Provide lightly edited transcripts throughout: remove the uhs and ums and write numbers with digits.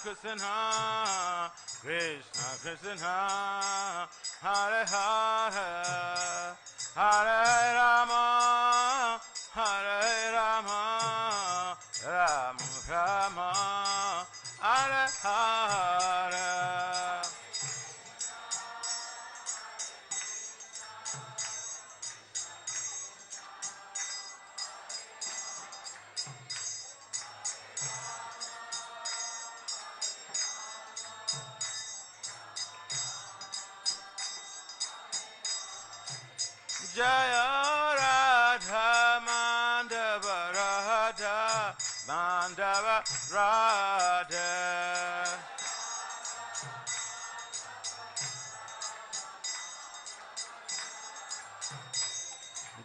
Krishna, Krishna Krishna, Hare Hare, Hare Rama, Hare Rama, Rama Rama, Hare Hare. Jaya Radha Mandava Radha Mandava Radha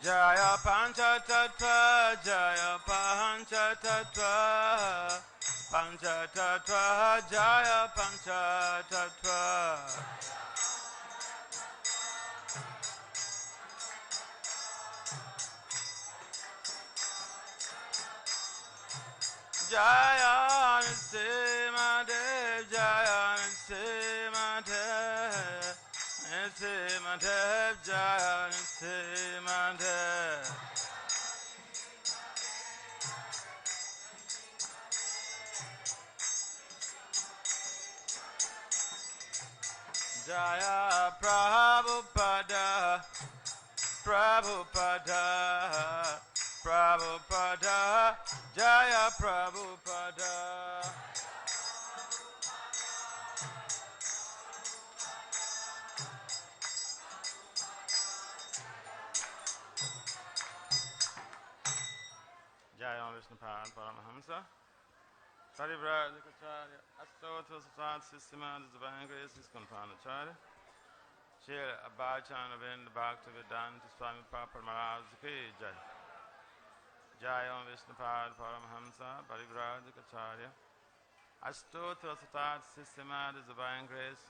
Jaya Panchatattva Jaya Panchatattva Panchatattva Jaya Panchatattva Jaya Nrsimhadev, Jaya Nrsimhadev, Nrsimhadev, Jaya Nrsimhadev. Jaya Prabhupada, Prabhupada, Prabhupada, Jaya Prabhupada. Jaya Vishnupad Paramahamsa. Sarivraj Acharya, Astota Sasad Systematis Divine Grace is Confanacharya. Shri Abhachan Avind Bhakti Vedanta Swami Papa Maharaj Ki Jai. Jaya Vishnupad Paramahamsa, Parivraj Acharya. Astota Sasad Systematis Divine Grace.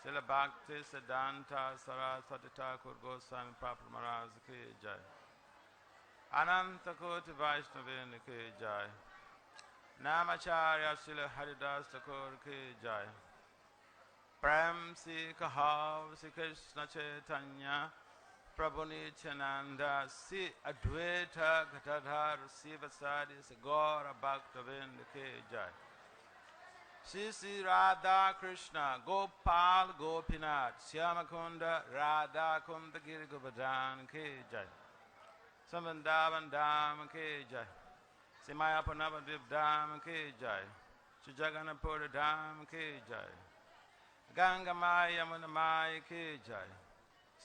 Shri Bhakti Siddhanta Saraswati Thakur Goswami Papa Maharaj Ki Jai. Ananta Koti Vaishnavinda Ki Jai. Namacharya Srila Haridas Thakur Ki Jai. Prem Si Kahav Si Krishna Chaitanya Prabhu Nityananda Si Advaita Gatadhar Si Vasadi Si Gaura Bhaktavinda Ki Jai. Sri Radha Krishna Gopal Gopinath Shyamakunda Radha Kunda Giri Govardhan Ki Jai. Samandavan Dham Ki Jai. Simaya Panavadip Dham Ki Jai. Sujaganapura Dham Ki Jai. Ganga Maya Munamaya Ki Jai.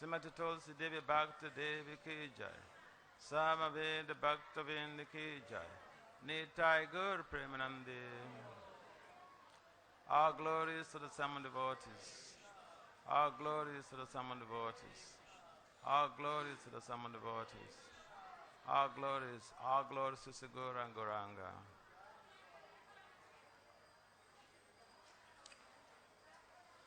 Simati Tulsi Devi Bhakta Devi Ki Jai. Samaveda Bhakta Vinda Ki Jai. Nitai Gur Premanandi. All glories to the Saman devotees. All glories to the Saman devotees. All glories to the Saman devotees. All glories to Sigura and Gauranga.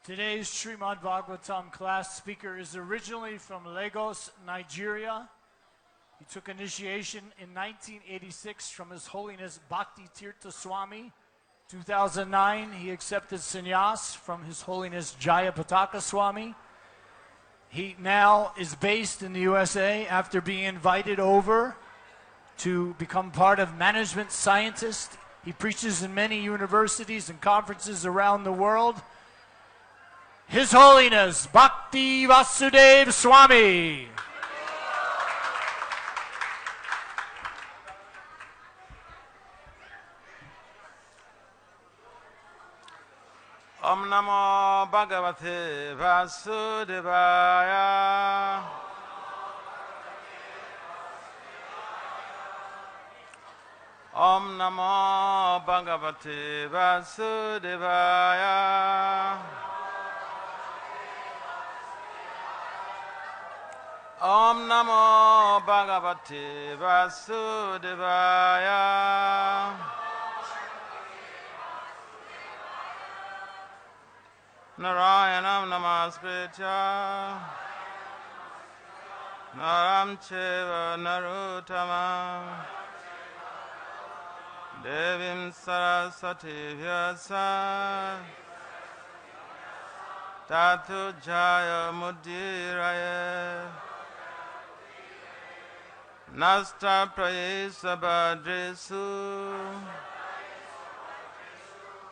Today's Srimad Bhagavatam class speaker is originally from Lagos, Nigeria. He took initiation in 1986 from His Holiness Bhakti Tirtha Swami. 2009, he accepted sannyas from His Holiness Jayapataka Swami. He now is based in the USA after being invited over to become part of management scientists. He preaches in many universities and conferences around the world. His Holiness Bhakti Vasudev Swami. Om Namo Bhagavate Vasudevaya. Om Namo Bhagavate Vasudevaya. Om Namo Bhagavate Vasudevaya. Narayanam Namaskritya Naram Cheva Narutama Devim Saraswati Vyasa Tatu Jaya Mudiraya Nasta Prayesa Bhadresu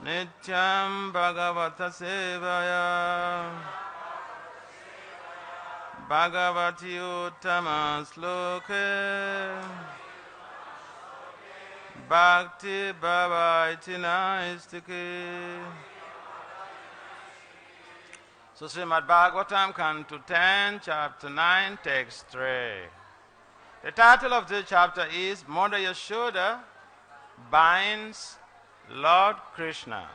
Nityam Bhagavata Sevaya Bhagavati Uttama Sloke Bhakti Bhavaiti Naistiki. So Srimad Bhagavatam, Canto 10, Chapter 9, Text 3. The title of this chapter is Mother Yashoda Binds Lord Krishna.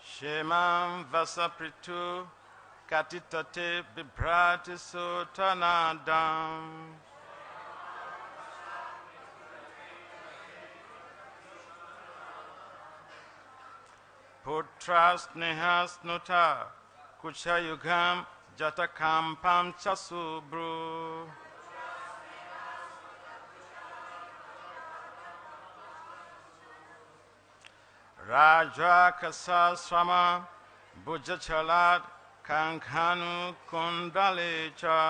Shemam Vasapritu Katitate Bibhrati Sotanadam Putras Nehasnuta Kuchayugam Jatakampam Chasubru Raja Kasasrama Bujachalat Kankanu Kundalecha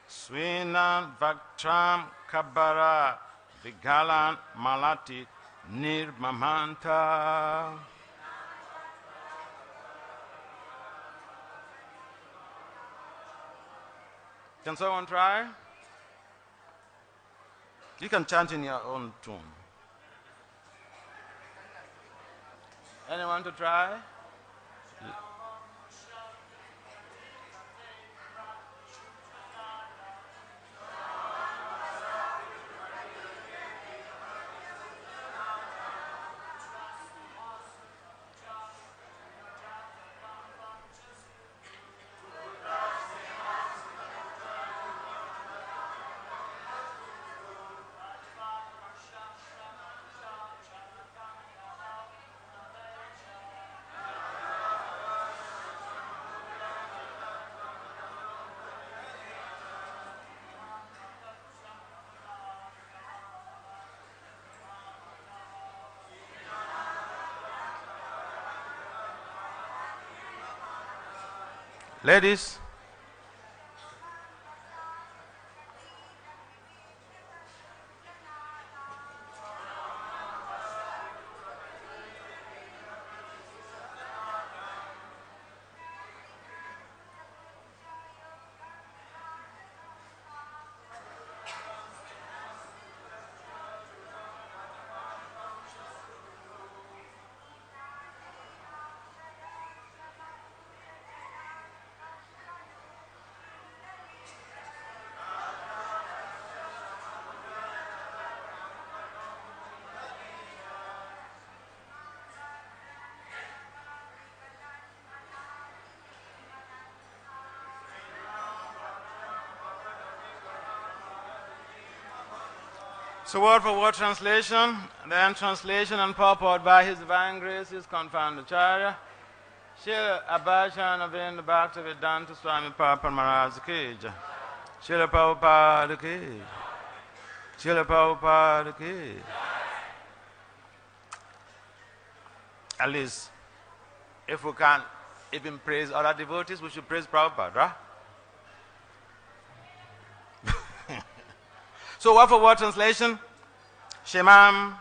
Swinan Vaktram Kabara Vigalan Malati Nirmamanta. Can someone try? You can chant in your own tune. Anyone to try? Ladies, so word for word translation, then translation and purport by His Divine Grace is confirmed Acharya Srila Abhachan Avinda Bhakti Vedanta Swami Papa Maharaj Ki Jai. Srila Prabhupada Ki Jai. Srila Prabhupada Ki Jai. At least, if we can even praise other devotees, we should praise Prabhupada, right? So word for word translation, Shemam,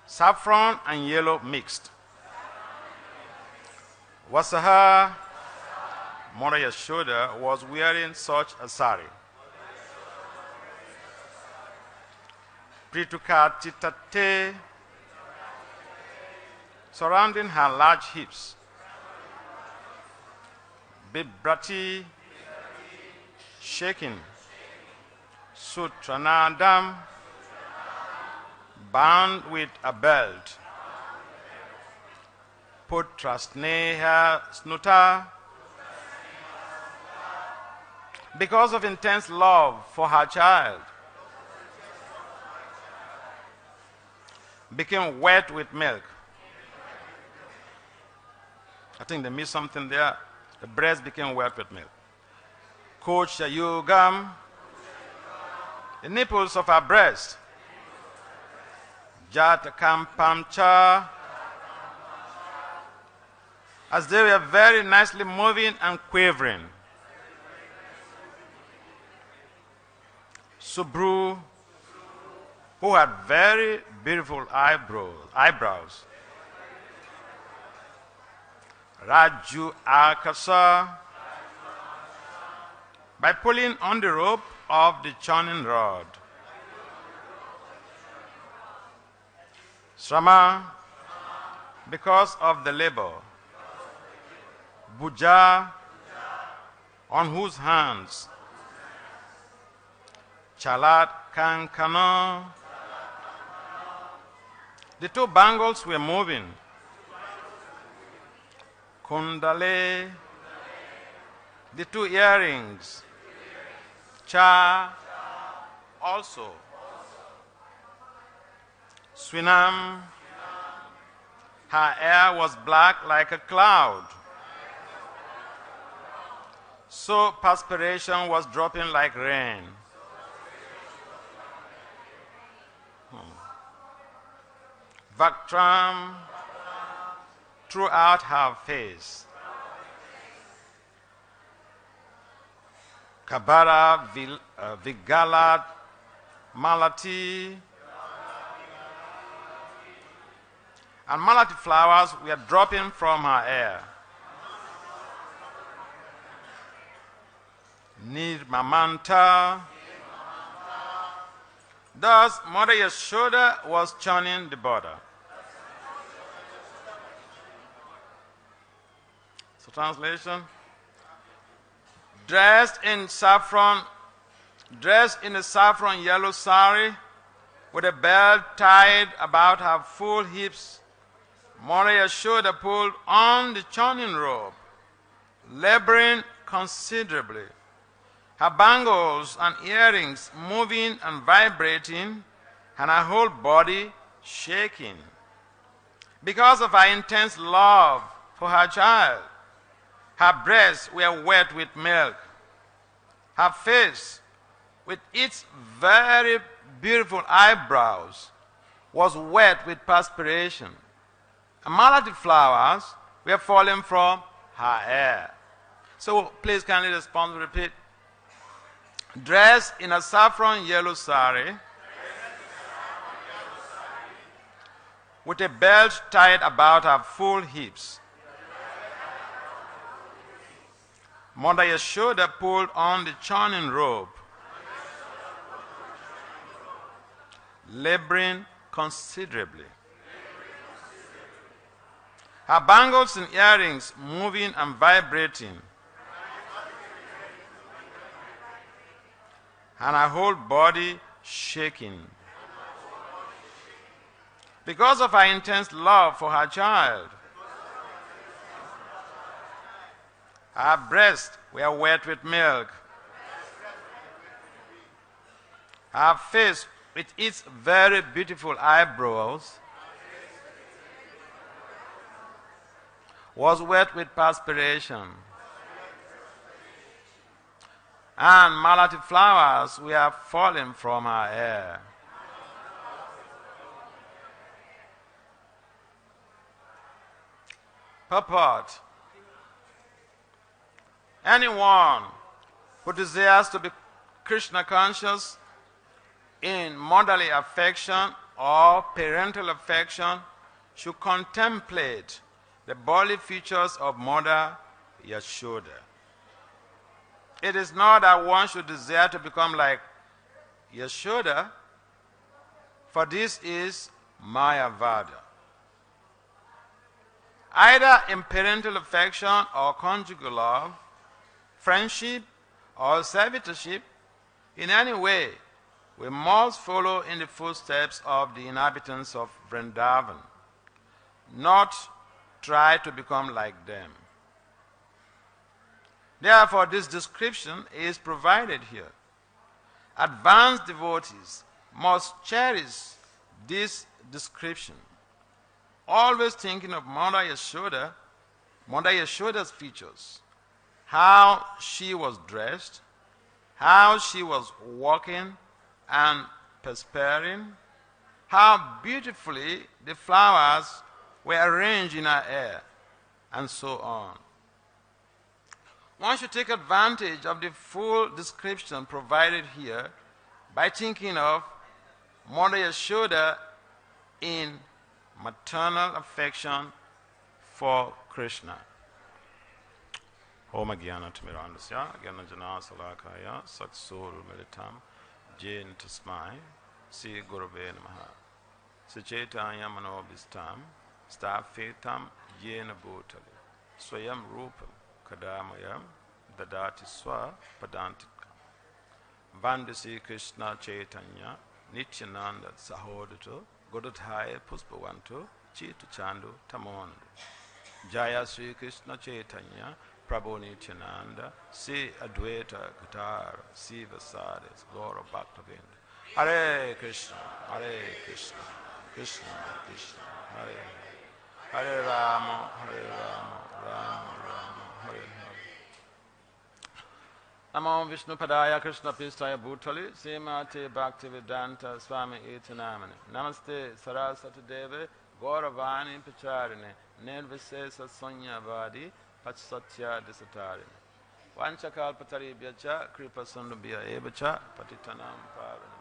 saffron and yellow mixed. Vasaha, Mother Yashoda was wearing such a sari. Pritukachitate, surrounding her large hips. Bibrati, shaking. Sutranadam, bound with a belt. Putrasneha snuta, because of intense love for her child. became wet with milk. I think they missed something there. The breast became wet with milk. Kocha Yugam, the nipples of our breast. Jatakam Pamcha, as they were very nicely moving and quivering. Subru, who had very beautiful eyebrows. Raju Akasa, by pulling on the rope of the churning rod. Srama, because of the labor. Bhuja, on whose hands. Chalat Kankana, the two bangles were moving. Kundale, the two earrings. Cha, also. Swinam, her hair was black like a cloud. So perspiration was dropping like rain. Vaktram, throughout her face. Kabara Vigalat Malati, and malati flowers were dropping from her hair. Nirmamanta. Thus, Mother Yashoda was churning the butter. So, translation: dressed in a saffron yellow sari, with a belt tied about her full hips, Mother Yashoda pulled on the churning rope, laboring considerably. Her bangles and earrings moving and vibrating, and her whole body shaking. Because of her intense love for her child, her breasts were wet with milk. Her face, with its very beautiful eyebrows, was wet with perspiration. And malati flowers were falling from her hair. So please kindly respond, repeat. Dressed in a saffron yellow sari, with a belt tied about her full hips, Mother Yashoda pulled on the churning rope, laboring considerably. Her bangles and earrings moving and vibrating, and her whole body shaking. Because of her intense love for her child, her breasts were wet with milk. Her face, with its very beautiful eyebrows, was wet with perspiration. And malati flowers were falling from her hair. Purport: anyone who desires to be Krishna conscious in motherly affection or parental affection should contemplate the bodily features of Mother Yashoda. It is not that one should desire to become like Yashoda, for this is Mayavada. Either in parental affection or conjugal love, friendship or servitorship, in any way, we must follow in the footsteps of the inhabitants of Vrindavan, not try to become like them. Therefore, this description is provided here. Advanced devotees must cherish this description, always thinking of Mother Yashoda's features, how she was dressed, how she was walking and perspiring, how beautifully the flowers were arranged in her hair, and so on. One should take advantage of the full description provided here by thinking of Mother Yashoda in maternal affection for Krishna. Om Jnana Timirandasya, Jnana Jana Salakaya, Satsur Militam, Jain Tasmai, Sri Gurave Namaha, Sachaitanya Manobhistam, Stafetam, Jena Bhutali, Swayam Rupam, Kadamayam, Dadati Swa, Padantikam. Vandasi Krishna Chaitanya, Nityananda Sahodatu, Godadhaya Puspavantu, Chitu Chandu Tamondu. Jaya Sri Krishna Chaitanya, Prabhu Nityananda, Sri Advaita Guitar, Sri Vasades, Gaura Bhaktavinda. Hare Krishna, Krishna Krishna, Hare Hare Rama, Rama Rama, Hare Hare. Namo Vishnu Padaya Krishna Pistaya Bhutali, Srimate Bhaktivedanta Swami Iti Namani. Namaste Saraswati Deve, Gauravani Pacharine, Nirvisesa Sanyavadi, Patsatya Disatarini. Vanchakalpatari Byacha, Kripa Sundubhya Evacha, Patitanam Pavanam.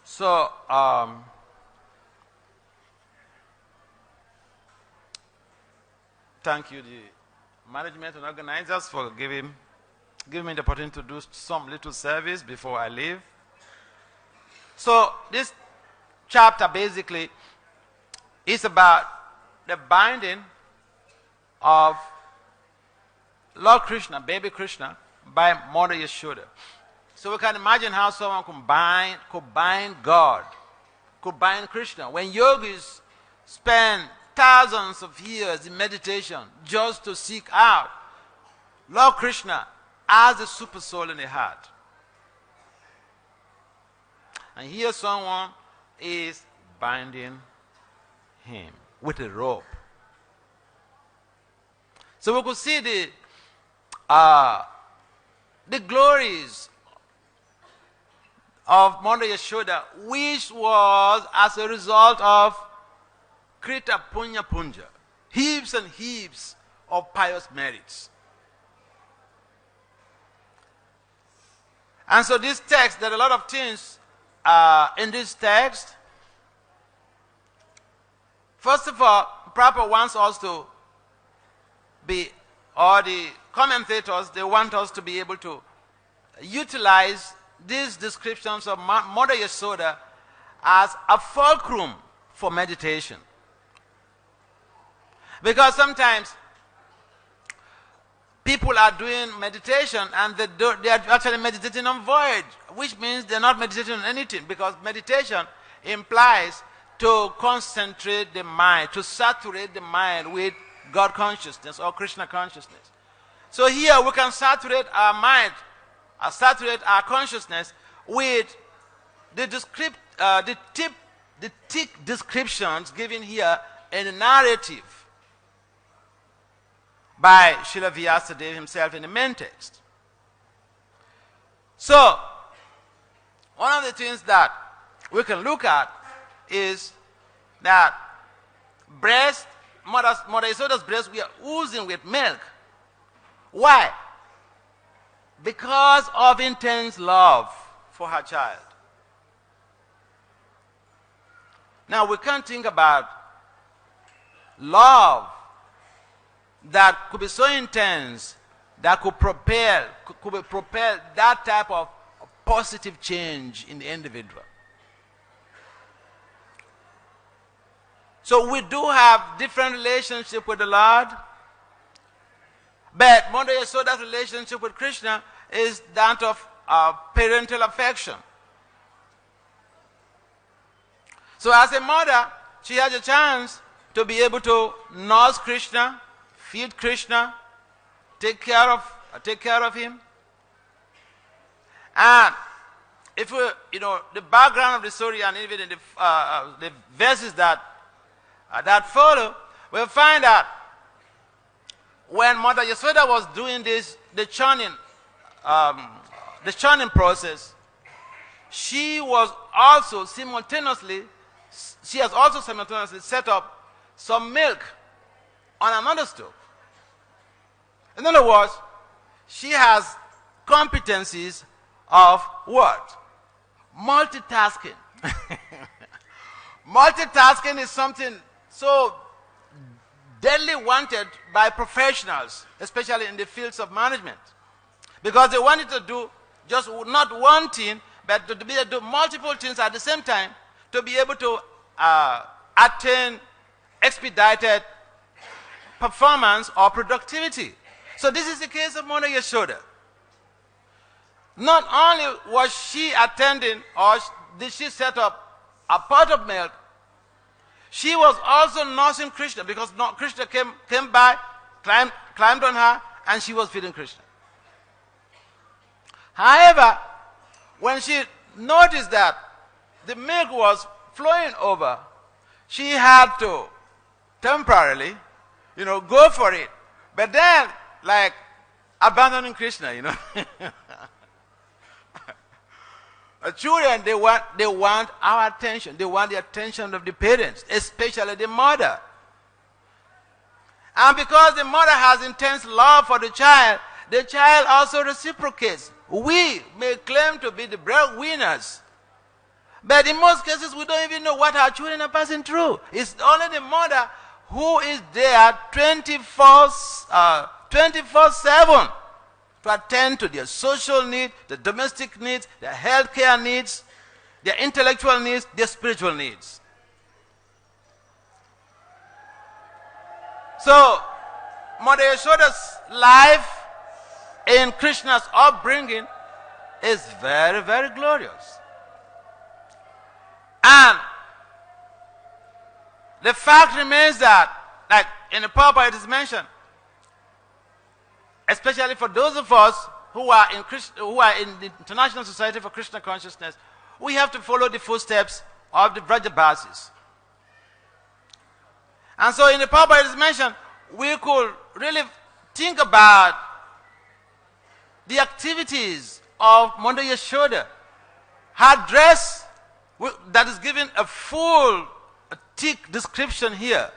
So, thank you, the management and organizers, for giving me the opportunity to do some little service before I leave. So, this chapter basically is about the binding of Lord Krishna, baby Krishna, by Mother Yashoda. So we can imagine how someone could bind God, could bind Krishna. When yogis spend thousands of years in meditation just to seek out Lord Krishna as the super soul in the heart. And here someone is binding him with a rope. So we could see the glories of Mother Yashoda, which was as a result of Krita Punya Punja, heaps and heaps of pious merits. And so this text, there are a lot of things in this text. First of all, Prabhupada wants us to be, or the commentators, they want us to be able to utilize these descriptions of Mother Yashoda as a fulcrum for meditation. Because sometimes people are doing meditation and they are actually meditating on void, which means they're not meditating on anything, because meditation implies to concentrate the mind, to saturate the mind with God consciousness or Krishna consciousness. So here we can saturate our mind, saturate our consciousness with the thick descriptions given here in the narrative by Srila Vasudev himself in the main text. So, one of the things that we can look at is that Mother Yashoda's breasts were oozing with milk. Why? Because of intense love for her child. Now we can't think about love that could be so intense that could propel that type of positive change in the individual. So we do have different relationship with the Lord, but Mother Yashoda's relationship with Krishna is that of parental affection. So as a mother, she has a chance to be able to nurse Krishna, feed Krishna, take care of him. And if we, the background of the story and even in the verses that follow, we'll find that when Mother Yasoda was doing the churning process, she has also simultaneously set up some milk on another stove. In other words, she has competencies of what? Multitasking. Multitasking is something so deadly wanted by professionals, especially in the fields of management, because they wanted to do just not one thing, but to be able to do multiple things at the same time, to be able to attain expedited performance or productivity. So this is the case of Mother Yashoda. Not only was she attending or did she set up a pot of milk, she was also nursing Krishna, because Krishna came by, climbed on her, and she was feeding Krishna. However, when she noticed that the milk was flowing over, she had to temporarily, go for it. But then, like abandoning Krishna, Children, they want our attention. They want the attention of the parents, especially the mother. And because the mother has intense love for the child also reciprocates. We may claim to be the breadwinners, but in most cases we don't even know what our children are passing through. It's only the mother who is there 24/7 to attend to their social needs, their domestic needs, their healthcare needs, their intellectual needs, their spiritual needs. So, Mother Yashoda's life in Krishna's upbringing is very, very glorious. And the fact remains that, like in the Prabhupada it is mentioned, especially for those of us who are in the International Society for Krishna Consciousness, we have to follow the footsteps of the Vrajabasis. And so in the Prabhupada it is mentioned, we could really think about the activities of Mother Yashoda. Her dress, that is given a full, thick description here.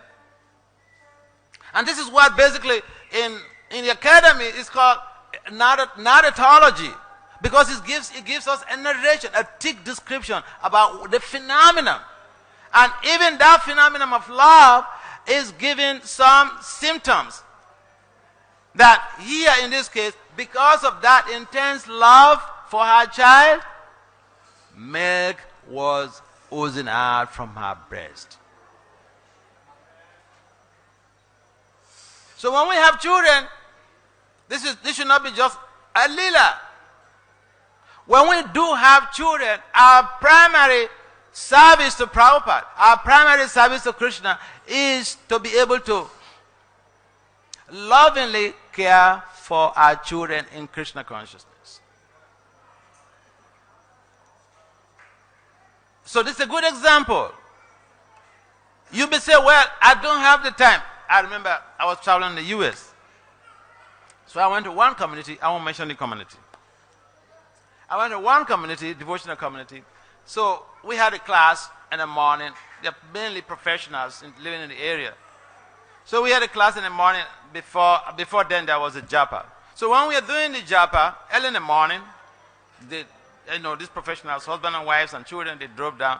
And this is what basically in the academy is called narratology, because it gives us a narration, a thick description about the phenomenon. And even that phenomenon of love is giving some symptoms. That here in this case, because of that intense love for her child, milk was oozing out from her breast. So when we have children, this should not be just a lila. When we do have children, our primary service to Prabhupada, our primary service to Krishna is to be able to lovingly care for our children in Krishna consciousness. So this is a good example. You may say, well, I don't have the time. I remember I was traveling in the US. So I went to one community. I won't mention the community. I went to one community, devotional community. So we had a class in the morning. They're mainly professionals living in the area. So we had a class in the morning. Before then there was a japa. So when we were doing the japa, early in the morning, these professionals, husband and wives and children, they drove down.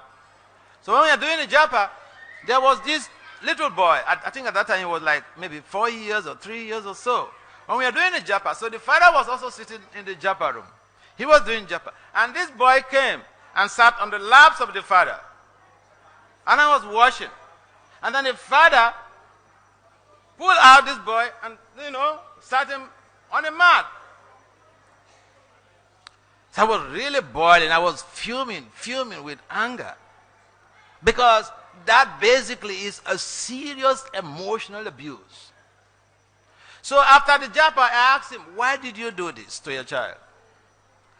So when we were doing the japa, there was this little boy. I think at that time he was like maybe 4 years or 3 years or so. When we were doing the japa, so the father was also sitting in the japa room. He was doing japa. And this boy came and sat on the laps of the father. And I was watching. And then the father pulled out this boy and, sat him on a mat. So I was really boiling. I was fuming with anger. Because that basically is a serious emotional abuse. So after the japa, I asked him, why did you do this to your child?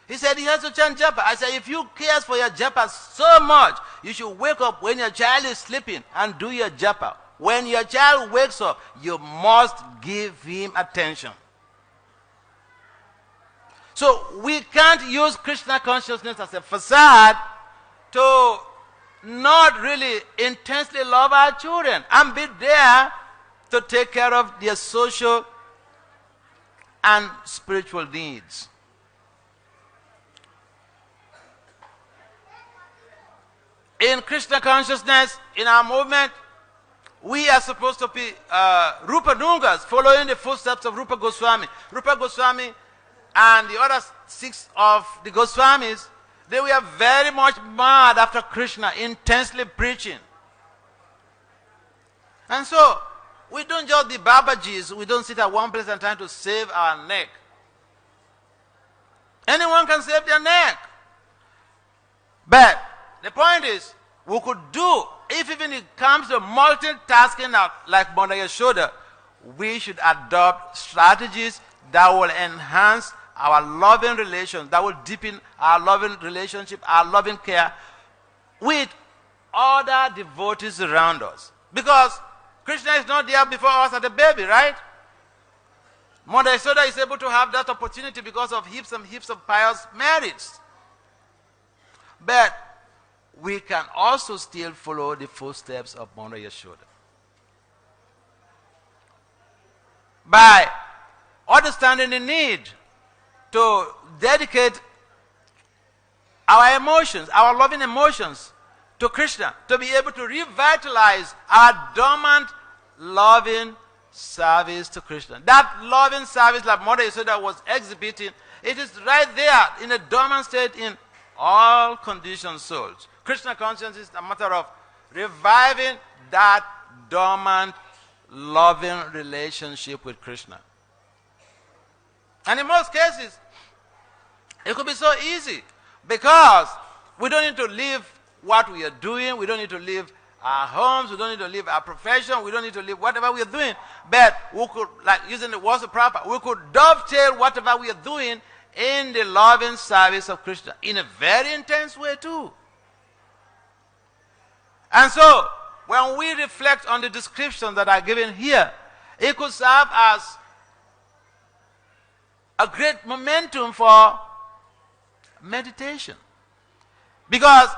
He said he has to chant japa. I said, if you care for your japa so much, you should wake up when your child is sleeping and do your japa. When your child wakes up, you must give him attention. So we can't use Krishna consciousness as a facade to not really intensely love our children and be there to take care of their social and spiritual needs. In Krishna consciousness, in our movement, we are supposed to be Rupa Nungas, following the footsteps of Rupa Goswami. Rupa Goswami and the other 6 of the Goswamis, they were very much mad after Krishna, intensely preaching. And so, we don't just be Babajis, we don't sit at one place and try to save our neck. Anyone can save their neck. But the point is, we could do, if even it comes to multitasking like Mother Yashoda, we should adopt strategies that will enhance our loving relations, that will deepen our loving relationship, our loving care with other devotees around us. Because Krishna is not there before us as a baby, right? Mother Yashoda is able to have that opportunity because of heaps and heaps of pious merits. But we can also still follow the footsteps of Mother Yashoda by understanding the need to dedicate our emotions, our loving emotions to Krishna, to be able to revitalize our dormant loving service to Krishna. That loving service like Mother Yashoda was exhibiting, it is right there in a dormant state in all conditioned souls. Krishna consciousness is a matter of reviving that dormant, loving relationship with Krishna. And in most cases, it could be so easy because we don't need to leave what we are doing, we don't need to leave our homes, we don't need to leave our profession, we don't need to leave whatever we are doing. But we could, like using the words of proper, we could dovetail whatever we are doing in the loving service of Krishna in a very intense way too. And so, when we reflect on the descriptions that are given here, it could serve as a great momentum for meditation. Because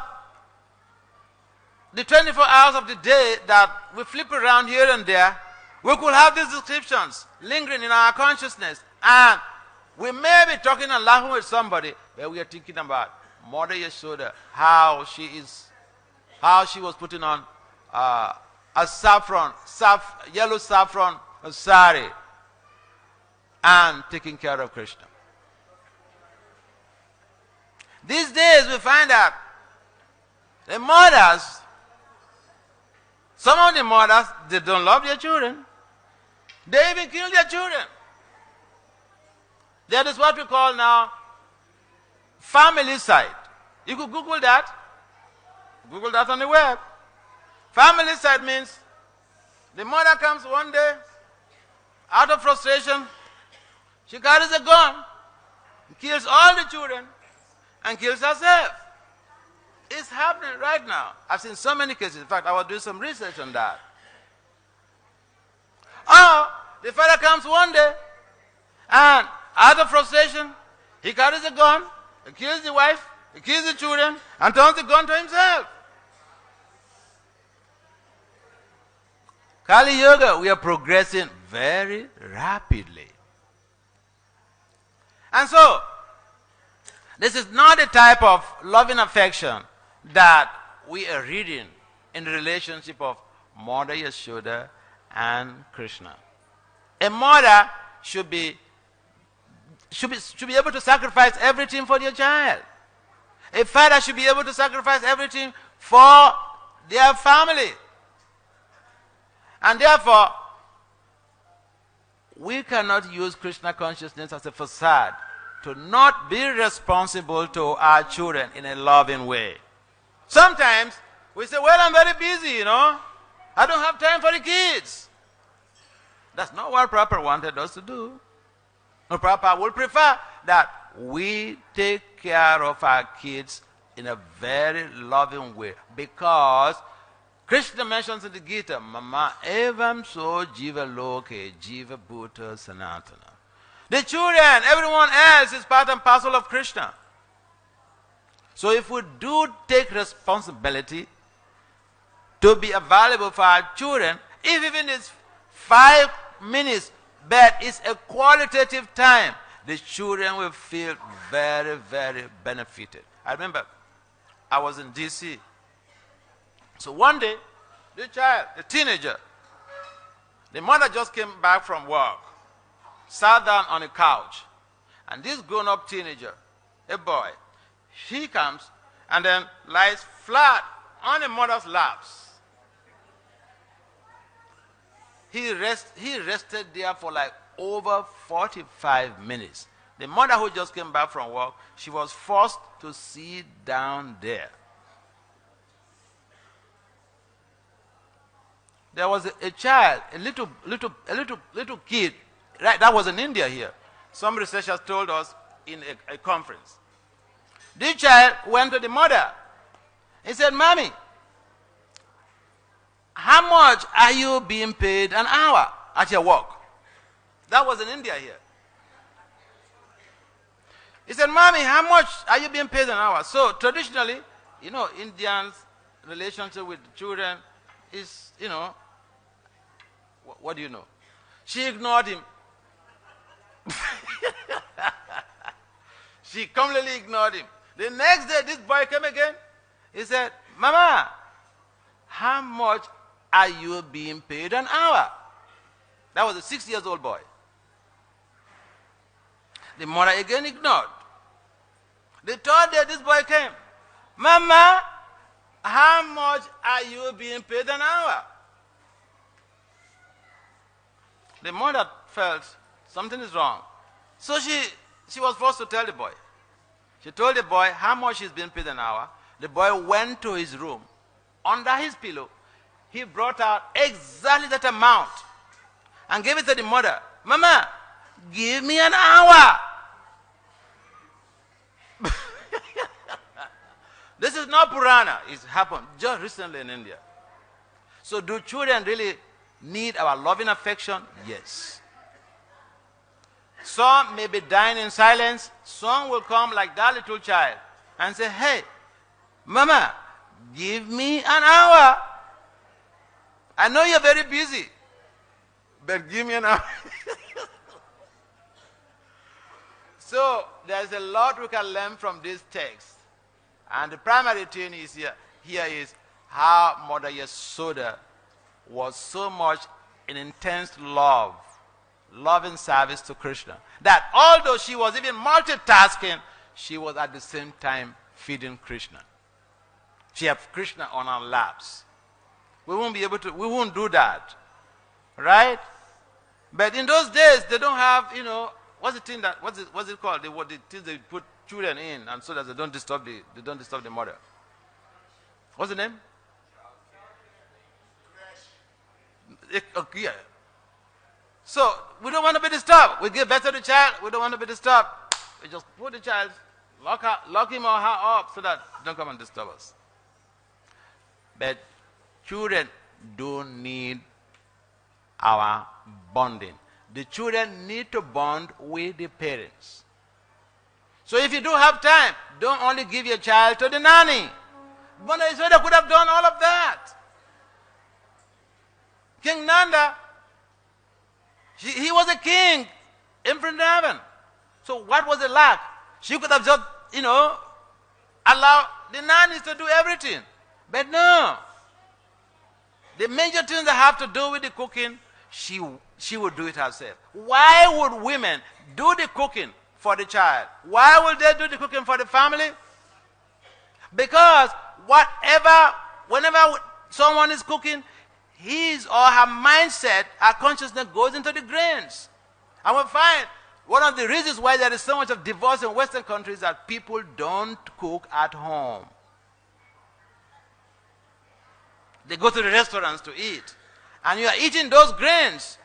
the 24 hours of the day that we flip around here and there, we could have these descriptions lingering in our consciousness. And we may be talking and laughing with somebody, but we are thinking about Mother Yashoda, how she was putting on a yellow saffron sari and taking care of Krishna. These days we find that the mothers, some of the mothers, they don't love their children. They even kill their children. That is what we call now familicide. You could Google that. Google that on the web. Familicide means the mother comes one day, out of frustration, she carries a gun, kills all the children, and kills herself. It's happening right now. I've seen so many cases. In fact, I was doing some research on that. Or the father comes one day, and out of frustration, he carries a gun, he kills the wife, he kills the children, and turns the gun to himself. Kali Yuga, we are progressing very rapidly. And so, this is not the type of loving affection that we are reading in the relationship of Mother Yashoda and Krishna. A mother should be able to sacrifice everything for their child. A father should be able to sacrifice everything for their family. And therefore, we cannot use Krishna consciousness as a facade to not be responsible to our children in a loving way. Sometimes we say, well, I'm very busy, you know. I don't have time for the kids. That's not what Prabhupada wanted us to do. No, Prabhupada would prefer that we take care of our kids in a very loving way, because Krishna mentions in the Gita, Mama evam so jiva loke jiva bhuta sanatana. The children, everyone else is part and parcel of Krishna. So if we do take responsibility to be available for our children, if even it's 5 minutes, but it's a qualitative time, the children will feel very, very benefited. I remember I was in D.C. So one day, the child, a teenager, the mother just came back from work, sat down on a couch, and this grown-up teenager, a boy, he comes and then lies flat on the mother's laps. He rested there for like over 45 minutes. The mother who just came back from work, she was forced to sit down there. There was a child, a little kid, right? That was in India here. Some researchers told us in a conference. This child went to the mother. He said, Mommy, how much are you being paid an hour at your work? That was in India here. He said, Mommy, how much are you being paid an hour? So traditionally, you know, Indians' relationship with children is, you know, what do you know? She ignored him. She completely ignored him. The next day, this boy came again. He said, Mama, how much are you being paid an hour? That was a 6-year-old boy. The mother again ignored. The third day, this boy came. Mama, how much are you being paid an hour? The mother felt something is wrong. So she was forced to tell the boy. She told the boy how much he's being paid an hour. The boy went to his room. Under his pillow, he brought out exactly that amount and gave it to the mother. Mama, give me an hour. This is not Purana. It happened just recently in India. So do children really need our loving affection? Yes. Some may be dying in silence. Some will come like that little child and say, hey, Mama, give me an hour. I know you're very busy, but give me an hour. So there's a lot we can learn from this text. And the primary thing is here is how Mother Yasoda was so much in intense love in service to Krishna, that although she was even multitasking, she was at the same time feeding Krishna. She had Krishna on her laps. We won't do that, right? But in those days, they don't have, you know, what's it called? The things they put children in, and so that they don't disturb the mother. What's the name? Yeah. So we don't want to be disturbed. We give birth to the child. We don't want to be disturbed. We just put the child, lock him or her up so that they don't come and disturb us. But children don't need our bonding. The children need to bond with the parents. So if you do have time, don't only give your child to the nanny. Mother Yasoda could have done all of that. King Nanda, he was a king in Vrindavan. So what was the lack? She could have just, you know, allowed the nannies to do everything. But no. The major things that have to do with the cooking, she would do it herself. Why would women do the cooking for the child? Why would they do the cooking for the family? Because whenever someone is cooking, his or her mindset, her consciousness goes into the grains. And we find one of the reasons why there is so much of divorce in Western countries is that people don't cook at home. They go to the restaurants to eat. And you are eating those grains.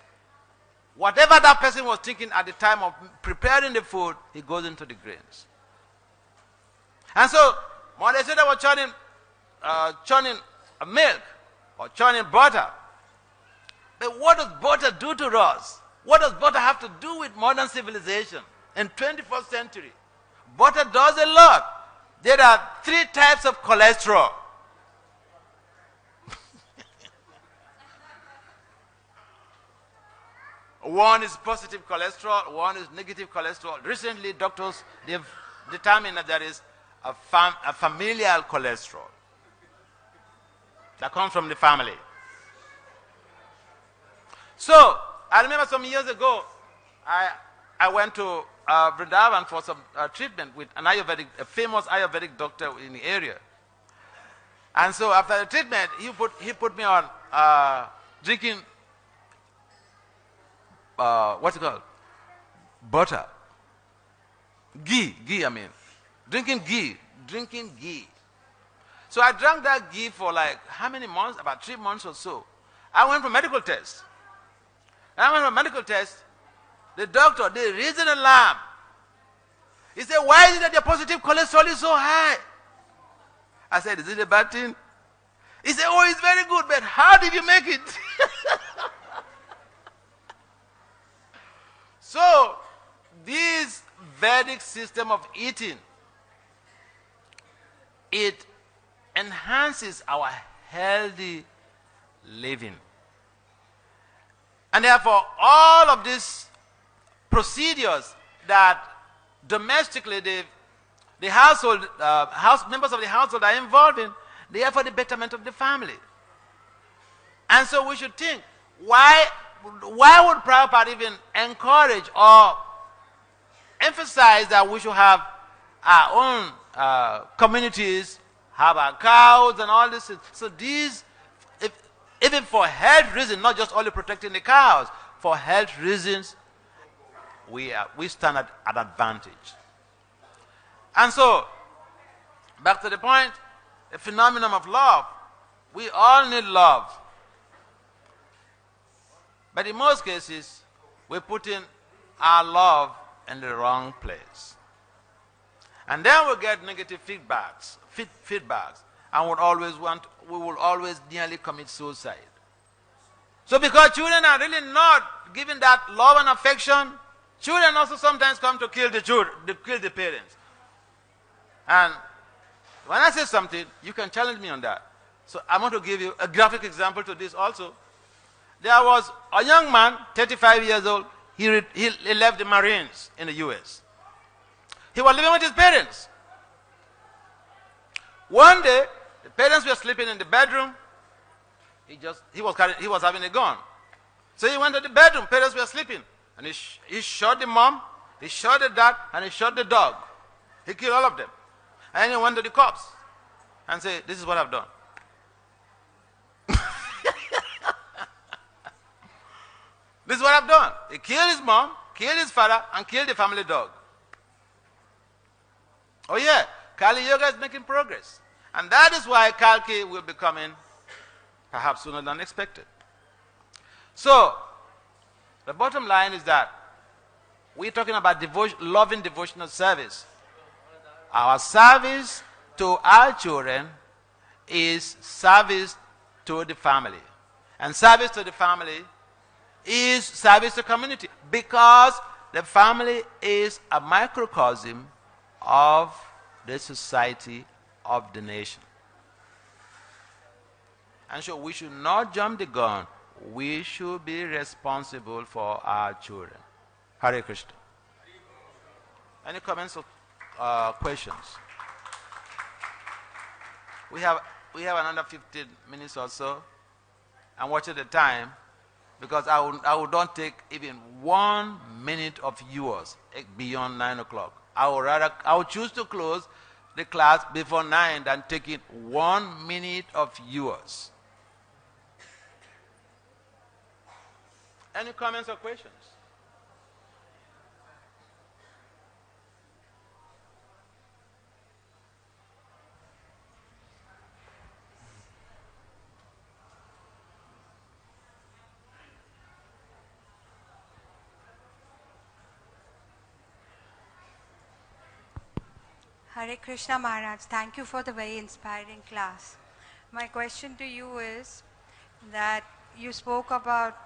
whatever that person was thinking at the time of preparing the food, it goes into the grains. And so, when they said they were churning milk or churning butter, but what does butter do to us? What does butter have to do with modern civilization in 21st century? Butter does a lot. There are 3 types of cholesterol. One is positive cholesterol, one is negative cholesterol. Recently, doctors, they've determined that there is a familial cholesterol that comes from the family. So, I remember some years ago, I went to Vrindavan for some treatment with a famous Ayurvedic doctor in the area. And so after the treatment, he put me on drinking, what's it called? Butter. Ghee, I mean. Drinking ghee. So I drank that ghee for like how many months? About 3 months or so. I went for medical test. The doctor, they raised an alarm. He said, why is it that your positive cholesterol is so high? I said, is it a bad thing? He said, oh, it's very good, but how did you make it? So, this Vedic system of eating, it enhances our healthy living. And therefore, all of these procedures that domestically the household, members of the household are involved in, they are for the betterment of the family. And so we should think, why would Prabhupada even encourage or emphasize that we should have our own communities, have our cows and all this? So these, even for health reasons, not just only protecting the cows, for health reasons, we stand at advantage. And so, back to the point, the phenomenon of love. We all need love. But in most cases, we put in our love in the wrong place. And then we get negative feedbacks, and we will always nearly commit suicide. So because children are really not given that love and affection, children also sometimes come to kill the parents. And when I say something, you can challenge me on that. So I want to give you a graphic example to this also. There was a young man, 35 years old, he left the Marines in the US. He was living with his parents. One day, the parents were sleeping in the bedroom. He was having a gun. So he went to the bedroom, parents were sleeping. And he shot the mom, he shot the dad, and he shot the dog. He killed all of them. And he went to the cops and said, this is what I've done. This is what I've done. He killed his mom, killed his father, and killed the family dog. Oh yeah, Kali Yoga is making progress. And that is why Kalki will be coming perhaps sooner than expected. So, the bottom line is that we're talking about loving devotional service. Our service to our children is service to the family. And service to the family is service to community, because the family is a microcosm of the society, of the nation. And so we should not jump the gun. We should be responsible for our children. Hare Krishna. Any comments or questions? We have another 15 minutes or so. And watch at the time, because I will not take even 1 minute of yours beyond 9 o'clock. I will choose to close the class before 9 than taking 1 minute of yours. Any comments or questions? Hare Krishna Maharaj, thank you for the very inspiring class. My question to you is that you spoke about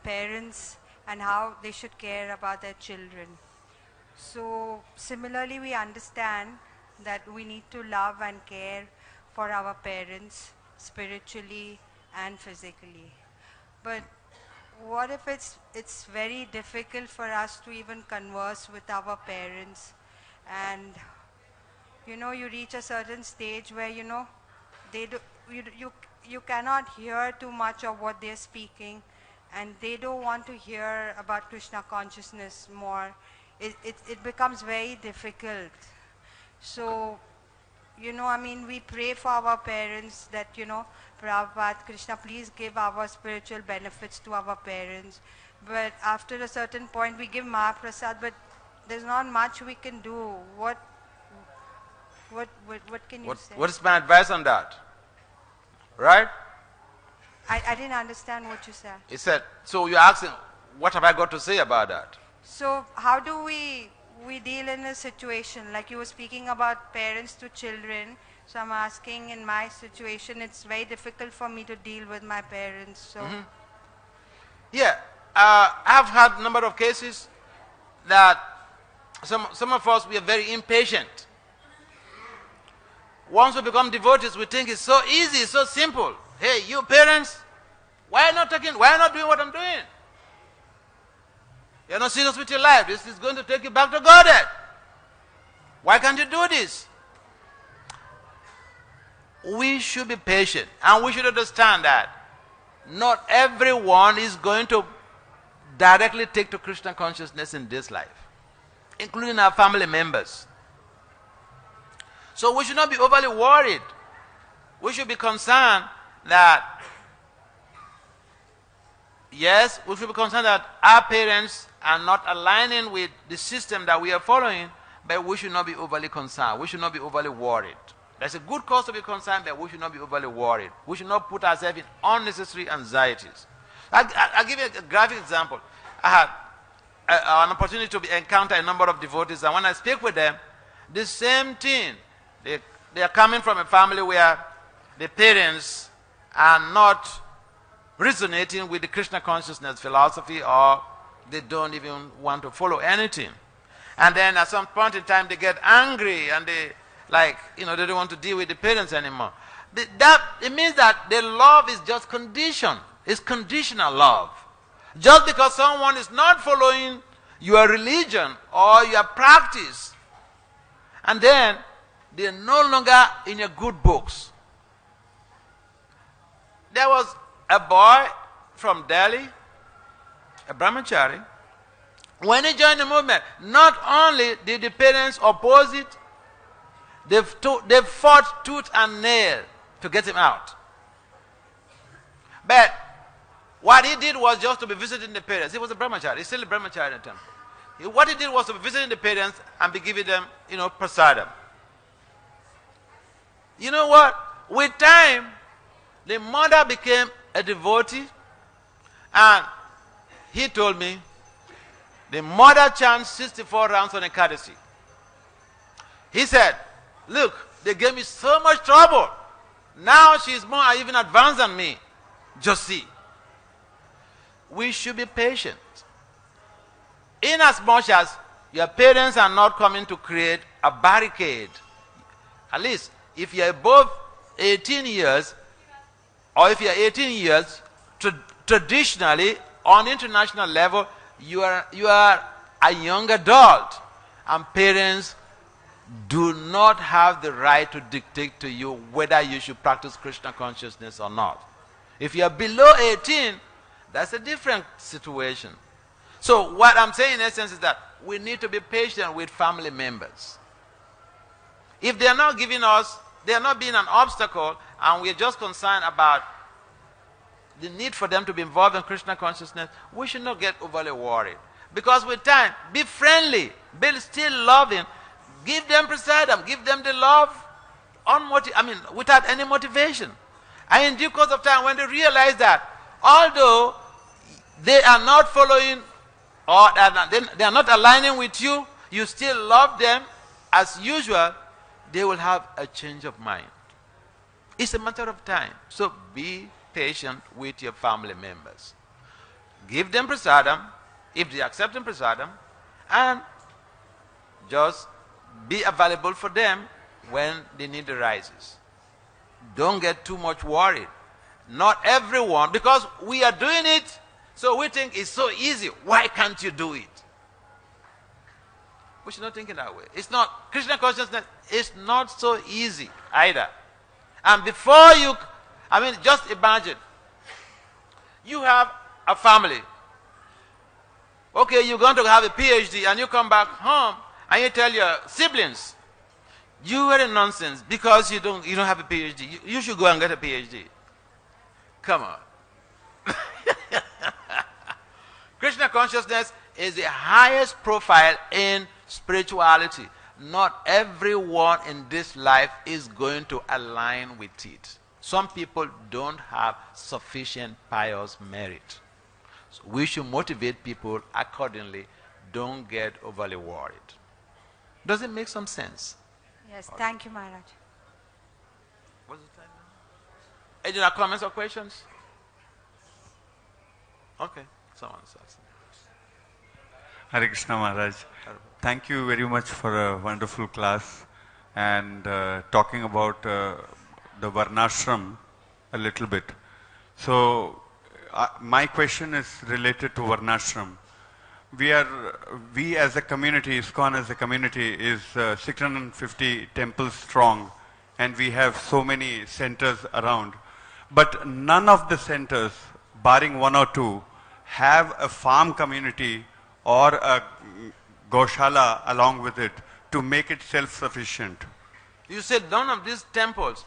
parents and how they should care about their children. So similarly, we understand that we need to love and care for our parents spiritually and physically. But what if it's very difficult for us to even converse with our parents, and you reach a certain stage where they do, you cannot hear too much of what they're speaking, and they don't want to hear about Krishna consciousness more. It becomes very difficult. So we pray for our parents that, Prabhupada, Krishna, please give our spiritual benefits to our parents. But after a certain point, we give Mahaprasad, but there's not much we can do. What can you say? What is my advice on that? Right? I didn't understand what you said. He said, so you're asking, what have I got to say about that? So how do we deal in a situation? Like you were speaking about parents to children. So I'm asking, in my situation, it's very difficult for me to deal with my parents. So Yeah, I've had a number of cases that some of us, we are very impatient. Once we become devotees, we think it's so easy, so simple. Hey, you parents, why not doing what I'm doing? You're not serious with your life. This is going to take you back to Godhead. Why can't you do this? We should be patient, and we should understand that not everyone is going to directly take to Krishna consciousness in this life, including our family members. So we should not be overly worried. We should be concerned that, yes, we should be concerned that our parents are not aligning with the system that we are following, but we should not be overly concerned. We should not be overly worried. There's a good cause to be concerned, but we should not be overly worried. We should not put ourselves in unnecessary anxieties. I'll give you a graphic example. I had an opportunity to encounter a number of devotees, and when I speak with them, the same thing. They are coming from a family where the parents are not resonating with the Krishna consciousness philosophy, or they don't even want to follow anything. And then at some point in time they get angry, and they don't want to deal with the parents anymore. It means that the love is just conditioned. It's conditional love. Just because someone is not following your religion or your practice, and then they're no longer in your good books. There was a boy from Delhi, a brahmachari. When he joined the movement, not only did the parents oppose it, they fought tooth and nail to get him out. But what he did was just to be visiting the parents. He was a brahmachari. He's still a brahmachari at the time. What he did was to be visiting the parents and be giving them, prasadam. You know what? With time, the mother became a devotee, and he told me the mother chants 64 rounds on Ekadasi. He said, look, they gave me so much trouble. Now she's more even advanced than me. Just see. We should be patient. In as much as your parents are not coming to create a barricade, at least if you're above 18 years, or if you're 18 years, traditionally, on international level, you are a young adult, and parents do not have the right to dictate to you whether you should practice Krishna consciousness or not. If you are below 18, that's a different situation. So what I'm saying in essence is that we need to be patient with family members. If they are not giving us, they are not being an obstacle, and we are just concerned about the need for them to be involved in Krishna consciousness, we should not get overly worried. Because with time, be friendly, be still loving, give them prasadam, give them the love without any motivation. And in due course of time, when they realize that although they are not following or they are not aligning with you, you still love them as usual, they will have a change of mind. It's a matter of time. So be patient with your family members. Give them prasadam, if they accept them prasadam, and just be available for them when the need arises. Don't get too much worried. Not everyone, because we are doing it, so we think it's so easy. Why can't you do it? We should not think in that way. It's not, Krishna consciousness is not so easy either. And before you, just imagine, you have a family. Okay, you're going to have a PhD and you come back home and you tell your siblings, you are a nonsense because you don't have a PhD. You should go and get a PhD. Come on. Krishna consciousness is the highest profile in spirituality. Not everyone in this life is going to align with it. Some people don't have sufficient pious merit. So we should motivate people accordingly. Don't get overly worried. Does it make some sense? Yes, thank you, Maharaj. What's the time now? Any other comments or questions? Okay, someone's asking. Hare Krishna Maharaj. Thank you very much for a wonderful class and talking about the Varnashram a little bit. So my question is related to Varnashram. We as a community, ISKCON as a community is 650 temples strong, and we have so many centers around. But none of the centers, barring one or two, have a farm community or a Goshala along with it to make it self-sufficient. You said none of these temples.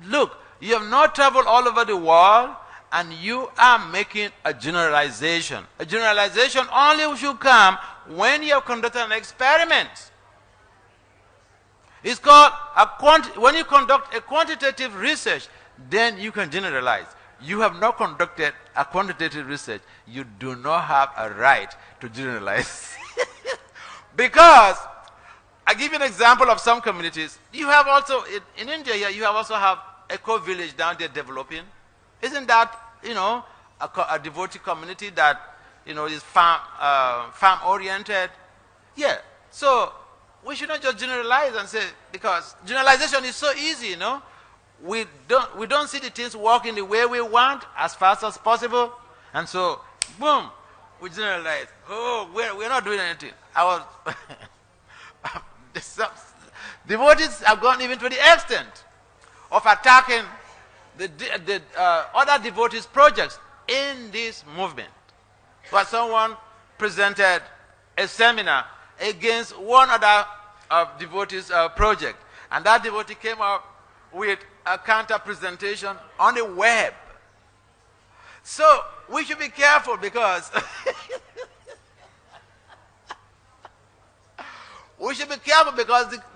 Look, you have not traveled all over the world and you are making a generalization. A generalization only should come when you have conducted an experiment. It's called when you conduct a quantitative research, then you can generalize. You have not conducted a quantitative research. You do not have a right to generalize. Because, I give you an example of some communities. You have also, in India here, you have also have eco-village down there developing. Isn't that, a devotee community that, is farm-oriented? Yeah. So, we should not just generalize and say, because generalization is so easy, We don't see the things working the way we want as fast as possible. And so, boom, we generalize. Oh, we're not doing anything. Devotees have gone even to the extent of attacking the other devotees' projects in this movement. But someone presented a seminar against one other devotees' project, and that devotee came up with a counter presentation on the web. So we should be careful because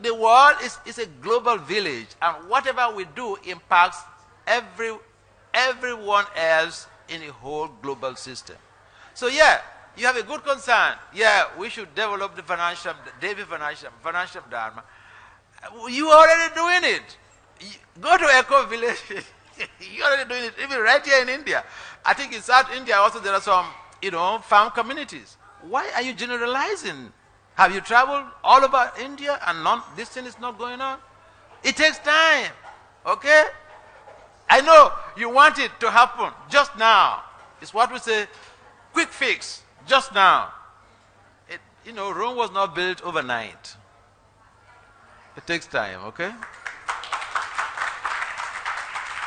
the world is a global village, and whatever we do impacts everyone else in the whole global system. So yeah, you have a good concern. Yeah, we should develop the Devi Varnashram Dharma. You are already doing it. Go to Eco Village. You're already doing it. Even right here in India. I think in South India also there are some, farm communities. Why are you generalizing? Have you traveled all over India and this thing is not going on? It takes time. Okay? I know you want it to happen just now. It's what we say, quick fix, just now. Rome was not built overnight. It takes time, okay?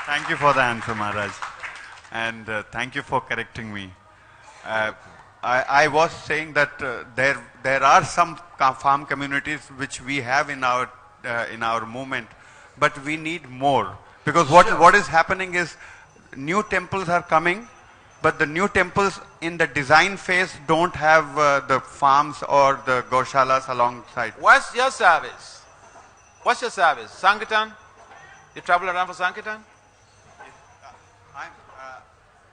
Thank you for the answer, Maharaj. And thank you for correcting me. I was saying that there are some farm communities which we have in our movement, but we need more. Because what is happening is new temples are coming, but the new temples in the design phase don't have the farms or the Goshalas alongside. What's your service? Sankirtan? You travel around for Sankirtan?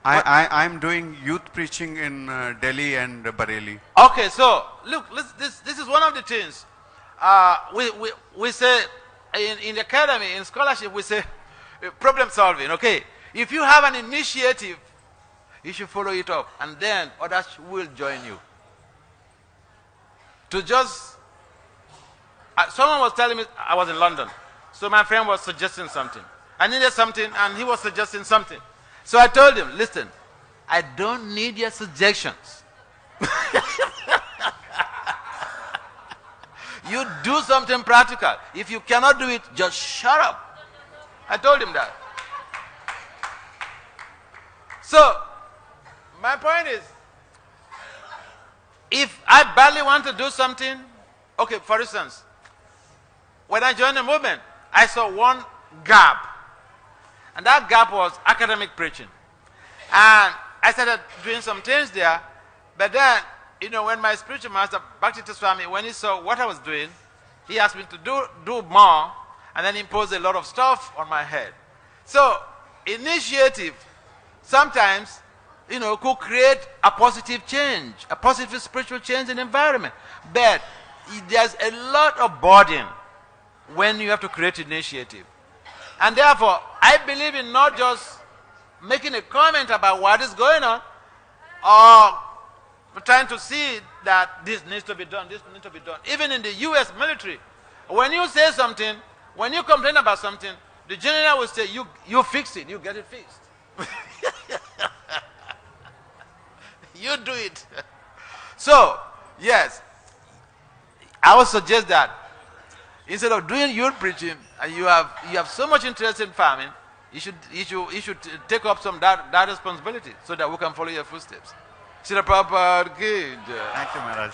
I'm doing youth preaching in Delhi and Bareilly. Okay, so look, this is one of the things. We say in the academy, in scholarship, we say problem solving, okay? If you have an initiative, you should follow it up, and then others will join you. To just, someone was telling me, I was in London, so my friend was suggesting something. I needed something, and he was suggesting something. So I told him, listen, I don't need your suggestions. You do something practical. If you cannot do it, just shut up. I told him that. So, my point is, if I badly want to do something, okay, for instance, when I joined the movement, I saw one gap. And that gap was academic preaching. And I started doing some things there. But then, when my spiritual master, Bhakti Swami, when he saw what I was doing, he asked me to do more, and then imposed a lot of stuff on my head. So, initiative sometimes, could create a positive change, a positive spiritual change in the environment. But there's a lot of burden when you have to create initiative. And therefore, I believe in not just making a comment about what is going on, or trying to see that this needs to be done, this needs to be done. Even in the U.S. military, when you say something, when you complain about something, the general will say, you fix it, you get it fixed. You do it. So, yes, I would suggest that instead of doing your preaching, and you have so much interest in farming, you should take up some that responsibility so that we can follow your footsteps. Srila Prabhupada ki jai. Thank you, Maharaj.